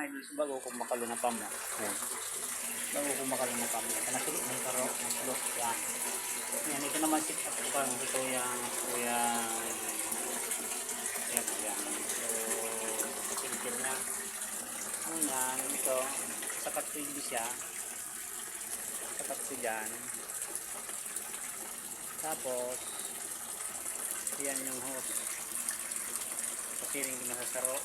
mga idol, so bago ko makalunapam mo. Bago ko makalunapam mo. Kana sulo ng karo, ng sulo. Yan. Yan, ito naman sit up ko pa. Ito yung yan. So, filter na. Yan, ito. Sakat ko yung siya. Sakat ko dyan. Tapos, yan yung hose. Pasiring ko na sa saro.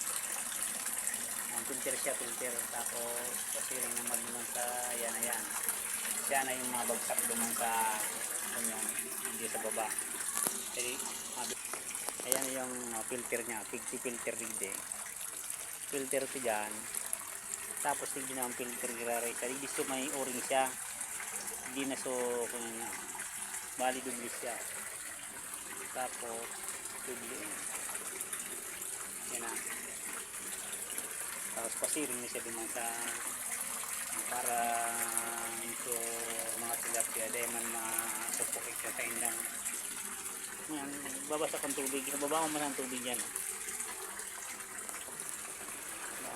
Filter siya, filter. Tapos, pasiring naman naman sa ayan. Siya na yung mga bagsak naman sa hindi sa baba. Jadi, ayan yung filter niya. Filter rigde. Filter ko dyan. Tapos, hindi na ang filter giraray. Hindi so may o-ring siya. Hindi na so, bali dublis siya. Tapos, dublis. Yan na. Tapos pasiring na siya naman sa para ito mga tilapia dahil man masupukit siya sa indang. Yan, babasa kang tubig. Nababaon mo ng tubig yan.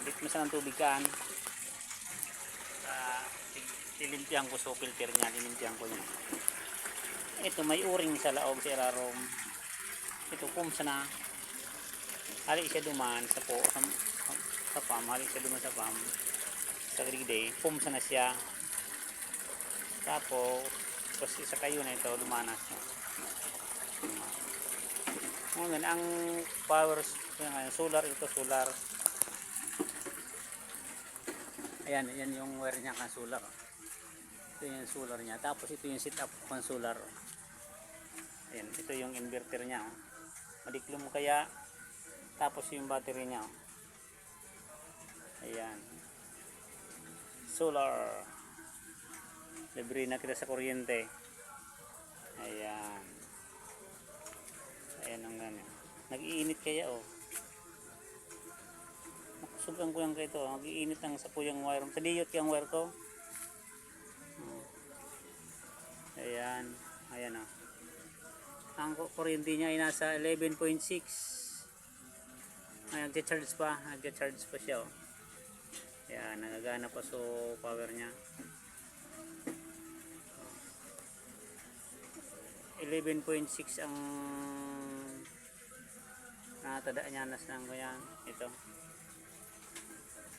Bit mo sa ng tubig kaan. Lilimpihan ko so filter niya. Lilimpihan ko niya. Ito may uring sa laog sa irarom. Ito pumsa na. Hali siya duman sa po. Sa pam, halik siya duman sa pam sa gride, pumsa na siya. Tapos sa kayo na ito lumanas ngayon ang power solar. Ito solar, ayan yung wire nya kan solar. Ito yung solar nya, tapos ito yung set up kan solar. Ayan, ito yung inverter nya, madiklum kaya. Tapos yung battery nya, ayan, solar. Libre na kita sa kuryente. Ayan. Ayan ang ganyan. Nag-iinit kaya oh. Nakusugan ko yan kayo ito. Nag-iinit ang sa puyang wire. Taliyot yung wire ko. Ayan. Ayan oh. Ang kuryente niya ay nasa 11.6. Ay, nag-charge pa. Nag-charge pa siya oh. Ayan, nagagana pa so power niya. 11.6 ang natada niya nas ng yan. Ito.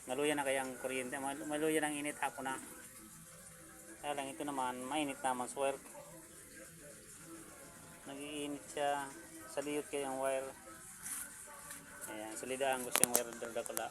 Maluya na kayang kuryente. Maluya ng init hapon na. Kaya lang ito naman, mainit naman sa wire. Nag-iinit siya. Saliyot kayang wire. Ayan, salidaan ko siyang wire dala.